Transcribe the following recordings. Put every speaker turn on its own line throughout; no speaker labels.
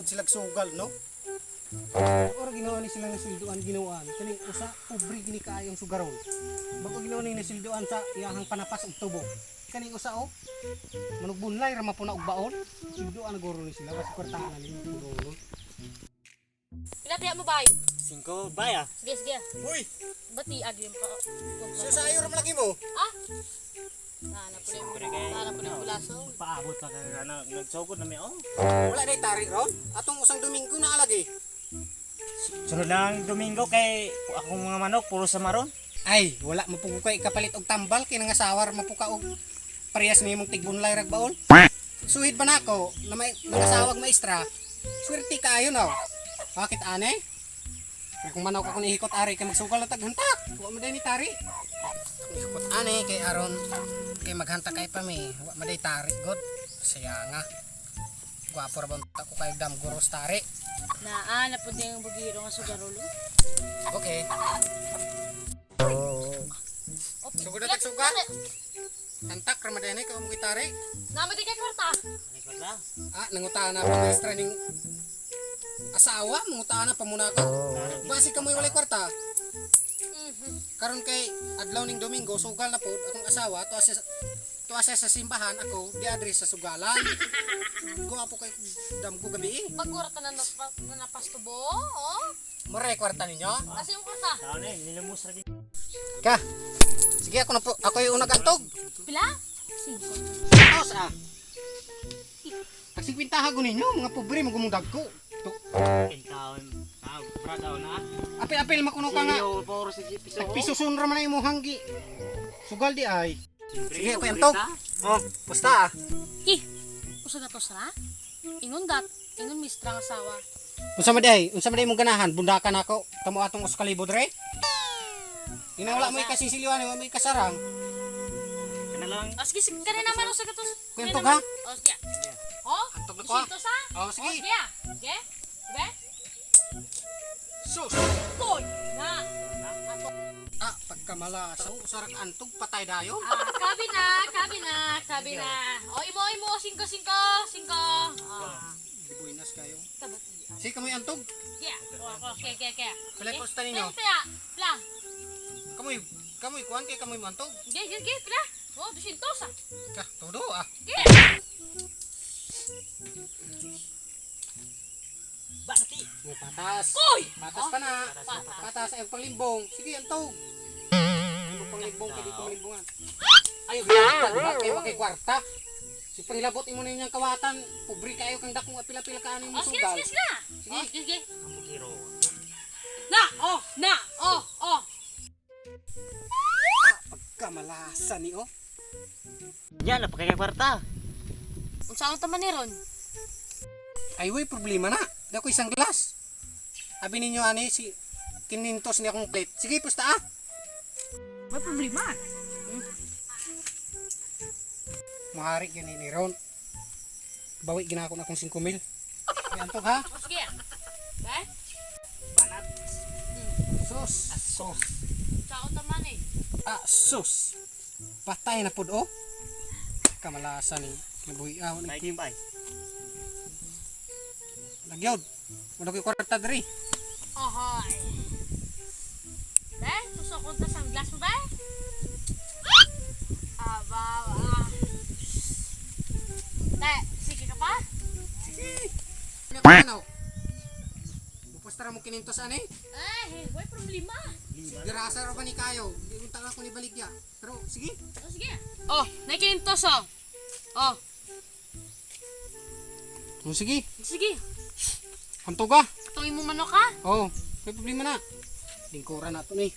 Tuod sila sugal, no? Ora ginawa ni sila nga silduan ginawaan. Kani usa pobre gini kaayong sugaron. Bako ginawa ni silduan sa iyahang panapas ug tubo. Kani usa o manugbunlay ra mapuna og baon. Silduan guro ni sila kasi kwartahan ni guro.
Pila tiya mo bay?
5 baya.
Sige, sige.
Uy,
Bati agim pa.
sa ayo ra malagi mo.
Ah? Nana po yung bulaso.
Paabot pa kay ano nagsugod na mi oh.
Wala day tari ron. Atong usang Domingo na alagi.
Sunod lang Domingo kay akong mga manok puro sa maron.
Ay, wala mapugo kay kapalit og tambal kay nangasawar mapuka og parehas ni imong tigbunlay rag baon. Suhid ba nako na may nangasawag maestra? Swerte kaayo no. Bakit ane? Kaya kung manaw ka kung ihikot ari kay magsugal na taghantak. Wa mo day ni tari. Kung ihikot ane kay aron kay maghanta kay pa mi. Wa mo day tari god. Saya nga. Gwapo ra ba ko kay dam guros tari.
Naa na po din yung bugiro nga sugarulo.
Okay. Sugod na tagsugal. Hantak ra madene ka mo tari.
Nama di kay kwarta.
Ikot lang.
Ah, nangutaan na pa maestra ning asawa, mangutaan na pa muna ka. Basi ka mo walay kwarta. Karon kay adlaw ning Domingo sugal na pod akong asawa to asa sa simbahan ako di address sa sugalan. Ko apo kay damgo gabi.
Pagkurata na napastubo. Oh.
Maray kwarta ninyo.
Kasi yung kwarta.
Tao na nilumos ra gid.
Ka. Sige ako na po, ako yung unang kantog.
Pila? 5.
Taos ah. Pagsigpintaha ko ninyo mga pobre magumungdag ko.
Taon. Bradaw na.
Apil-apil makuno ka nga.
Iyo puro si piso.
Nagpisoson ra man na imong hanggi. Sugal di ay. Sige, ako yung tog. Oh, pusta ah.
Ki. Usa na to sara? Ingon dat, ingon mistra nga sawa.
Unsa man day mong ganahan, bundakan ako. Tamo atong uskalibod re. Inawala mo ikasisiliwan, mo ikasarang.
Kana lang.
Oh, sige, sige. Kaya naman usa ka to.
Kwento ka?
Oh, sige. Oh,
Antog na ko, ah.
isinto sa?
Oh, sige.
Oh, sige. Sige. Sige.
Sus.
Koy. Na. Ako.
Ah, pagkamala sa usarak antog patay dayon.
Kabi na. Oh, imo 5. Ah.
Dibuinas kayo.
Tabati.
Sige kamoy antog.
Yeah. Oh, okay.
Pilay ko sa ninyo.
Kaya, pla.
Kamoy kuan kay kamoy antog.
Sige, pla. Oh, 200 sa.
Ka, todo ah.
Sige.
Bati.
Mo patas.
Koy.
Patas pa na.
Patas.
Patas ay panglimbong. Sige antog. Ito panglimbong kay di ko malimbongan. Ayo kay kay kwarta. Si pangilabot imo ninyang kawatan, pobre kayo kang dakong apila-pila ka ani mo
Oh, sige.
sugal.
Sige. Oh, sige.
Ang bugiro.
Na. Oh.
Pagkamalasa ni oh.
Yan na kay kwarta.
Unsa man ni ron?
Ay way problema na. Dako isang glass. Abi ninyo ani si kinintos ni akong plate. Sige pusta ah.
May problema.
Mahari yun ni Ron. Bawi ginako na akong 5,000. Antog ha.
Oh, sige. Eh?
Banat.
Sus.
Sos.
Sao taman eh.
Ah sus. Patay na pud oh. Kamalasa ni nabuhi ah.
Lagi bay.
Nagyod. Wala ko'y kwarta diri.
Ahoy. Eh, tusok ko sa glass mo ba? Aba. Sige ka pa?
Sige. Ano? Bupusta ra mo kinintos ani?
May problema.
Girasa ra ba ni kayo? Di unta ako ni baligya. Pero sige.
Oh, sige. Oh, nakikintos oh. Oh,
Oh sige.
sige.
Antog ah.
Tuloy mo manok ha?
Oh, may problema na. Lingkuran na to ni.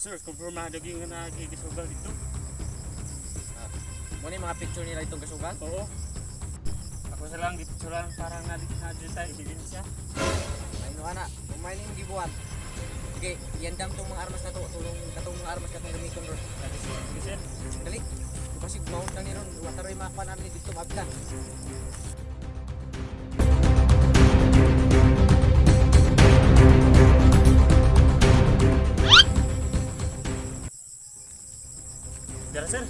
Sir, kumpirmado gyud nga nakikisugal dito.
Muna yung mga picture nila itong kasugal?
Oo. Ako sa lang dito lang para nga dito tayo ebidensya.
Ay no ana, kumain yung gibuan. Sige, iandam tong mga armas na to. Tulong katong mga armas katong gamiton ron.
Sige sir.
Dali. Kasi mount lang ni ron. Wataroy makuha namin dito mabda.
Dara sir.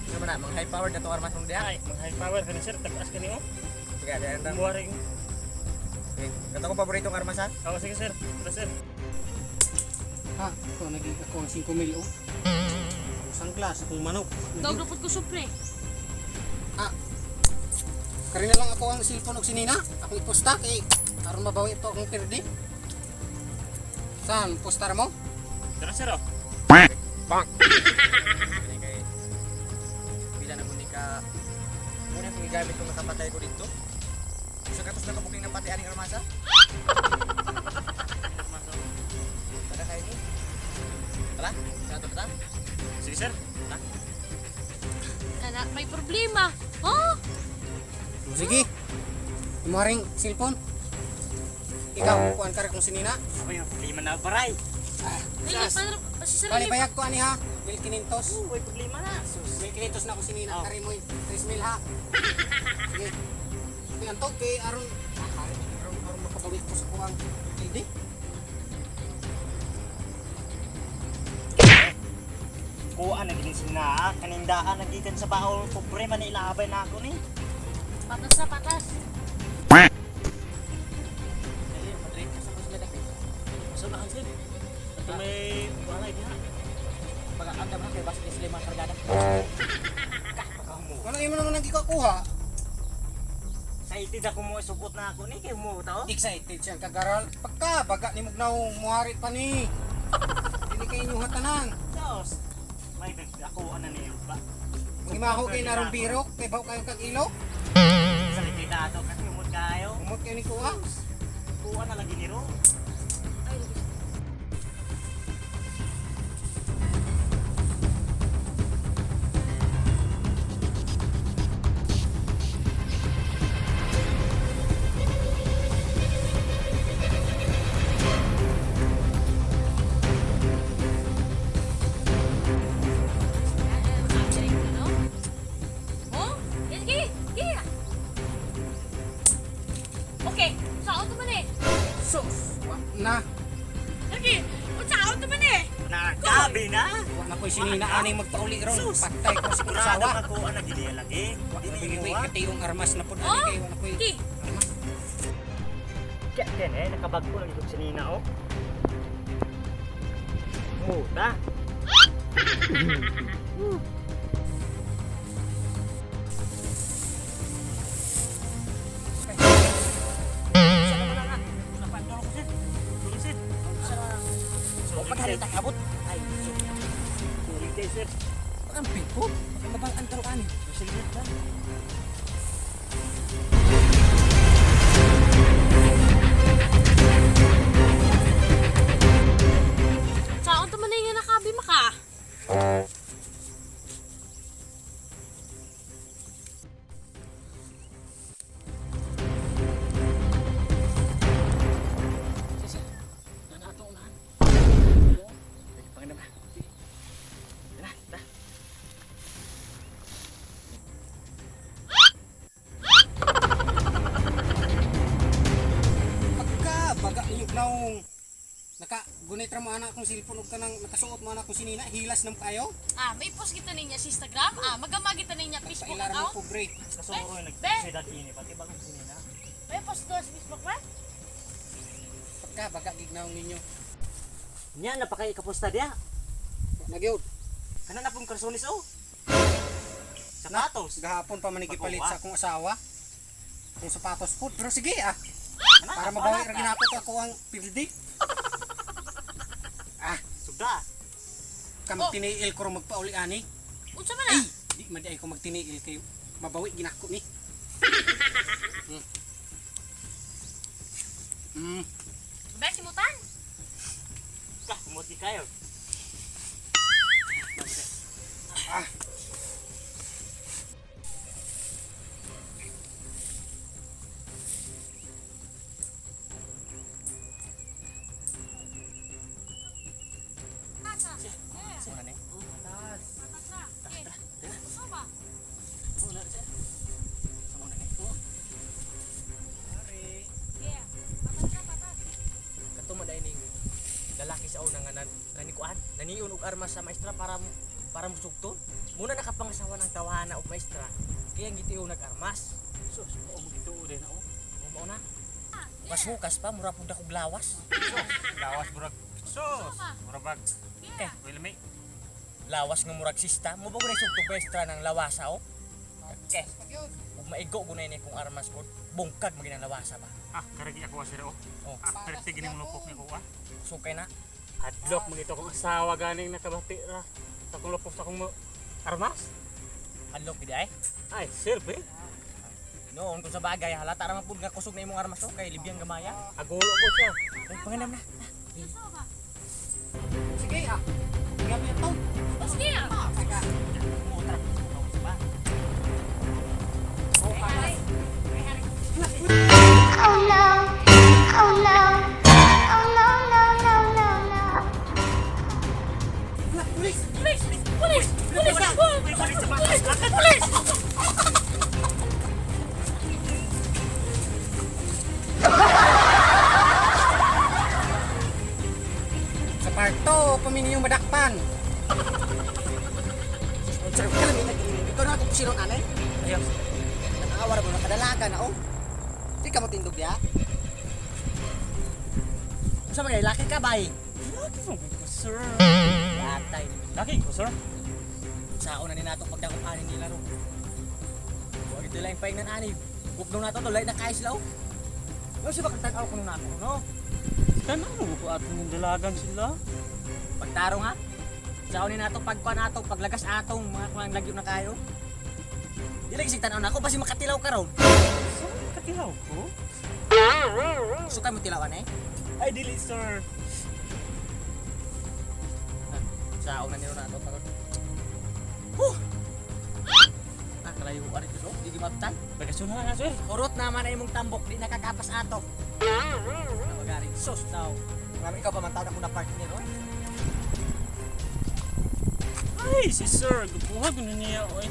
Ano man na, mga high powered na to armas mong diha.
Ay, mga high power ka na sir. Tagas ka niyo.
Sige, iandam.
Buwaring.
Sige, katong ko paboritong armas ha.
Ako sige sir. Dara sir.
Ha, ito naging ako ang 5 mil oh. Sangklas, akong manok.
Dog lupot ko supre.
Ah, kari na lang ako ang cellphone og sinina. Ako iposta kay aron mabawi ito akong perdi. Saan, postar mo?
Dara sir oh.
Kani kay bila na muni ka muna kong gigamit kung nakapatay ko dito. Sa katos na kabuking napati aning armasa. Tara kayo ni. Tara, satu tara.
Sige sir.
Kana may problema. Oh?
Sige. Imuharing cellphone. Ikaw, kuhan ka rin kung sinina.
Ako yung problema na baray.
Ay, paano si Sir
Bali,
Lip?
bayag ko ani ha. 1,500.
May problema na.
1,500 na ako sinina.
Oh.
Kari mo 3,000 ha. Sige. Kaya ang kay aron makapawit ko sa kuhang hindi.
Kuha na gini sina. Kanindaan nagikan sa baol. Problema na ilabay na ako ni.
Patas na, patas.
Dali, madrid ka sa sila dapit.
Masa na sir. Ito may walay niya.
Pag andam na kay basta ni sila mga kargada.
Ano imo naman nagikuha?
Excited ako mo isupot na ako ni. Kaya mo tao.
Excited siyang kagaral. Pagka baga ni Mugnaw muharit pa ni. Dili kay inyo hatanan.
Sos. May ako ano niyo ba?
Gimaho kay narong birok kay baw kayo kag ilo.
Sa likidado kasi umot kayo.
Umot kay ni kuha.
Kuha na lagi ni Ro.
Ay, okay, saan to man eh?
Sus, wa na.
Lagi, saan to man eh?
Nagabi na.
Wa na ko'y sinina aning magpauli ron.
Sus.
Patay ko sa
Sigurado
kusawa.
ka kuha na gini lagi.
Wa na
Dili
ko'y
mo
katiyong armas na pud ani
Oh,
kay wa na ko'y
Lagi,
Kaya ken eh nakabag ko lang itong sinina oh. Muta.
Paghalita kabot.
Ay, sorry kay sir.
Ang pipo. Mabang antaro ani.
Sige na.
saan to man eh nga nakabi maka?
Pangandam. Tara, tara.
pagka baga ni Mugnaw naka gunit ra mo ana akong cellphone ug kanang nakasuot mo ana akong sinina hilas nam kayo.
Ah, may post kita niya sa Instagram. Ah, magamag kita niya Facebook
Pailara mo
account.
pobre.
Kasuro yung
Be.
nagsidat ini pati bagang sinina.
May post doon sa Facebook ba?
Pagka baga gignaw ninyo.
Nya napakay kapusta dia.
Nagyod.
Kana na pong karsonis oh. Sapatos.
Gahapon pa man gipalit
Bakuha.
sa akong asawa. Kung sapatos po. Pero sige ah.
Kana
Para mabawi ra ginapot ako ang pildi.
Suda.
Kam
Oh.
tiniil ko ro magpauli ani.
Unsa man
Ay,
na?
di man di ay ko magtiniil kayo. Mabawi ginako ni.
Be, simutan.
Kah, muti kayo.
naniun og armas sa maestra para musugton. Muna nakapangasawa ng tawhana og maestra. Kaya gitiyo nag-armas.
Sus, oo mo gituo din ako.
Mao na. Hukas pa mura pud akong lawas.
Lawas murag. Sus, murag.
Eh,
Well, may
lawas nga murag sista. Mo ba ko sugtog maestra ng lawasa o? Okay.
Pag-yun.
Ug maigo gunay ni kung armas ko. Bungkag magina lawasa ba.
karagi ako sir oh.
Oh,
Perti gini mulupok ni ko
sukay na.
Hadlok magito kong asawa ganing nakabati ra. Sa kong lupok sa kong armas.
Adlok gid ay.
Ay, sir be.
Noon kung sa bagay halata ra man pud nga kusog na imong armas o kay libyang gamaya.
Agulo ko siya.
Ay panganam na.
Sige ah. Tingnan mo yung tone.
Sige ah.
Saka.
Mutra ko sa ba.
Oh, panas.
Oh no, oh no, oh no, no, no, no, no.
Pulis! Pulis! Pulis! Pulis!
Sa parto, pamini yung madakpan. Sir, kalamin na ikaw na kung sino anay.
Ayaw.
Nang-awar mo na kadalaga na oh. Di ka mo tindog ya.
Sa bagay laki ka bay.
Laki mo ko sir.
Latay.
Laki ko sir.
Saon na ni nato pagdakop anin nila ro. Wa gid lang paingnan ani. Gupno nato to lay na kay sila. No si bakit tag-aw kuno nato no.
Tanong mo ko ato ng dalagan sila.
Pagtarong ha. Saon ni nato pagkuan nato paglagas atong mga kuang lagyo na kayo. Dili kasi tan-aw nako basi makatilaw ka ron.
Katilaw ko?
Sukay mo tilawan eh.
Ay, dili sir.
Saon na niro nato pagod. Kalayo ka rin ito, di maptan.
Bagasyon na nga sir.
Urot naman na imong tambok, di nakakapas ato. Namagaring sos daw. Marami ikaw pa man tawag ako na part niya, no?
Ay, si sir. Gupuha ko na niya. Oy.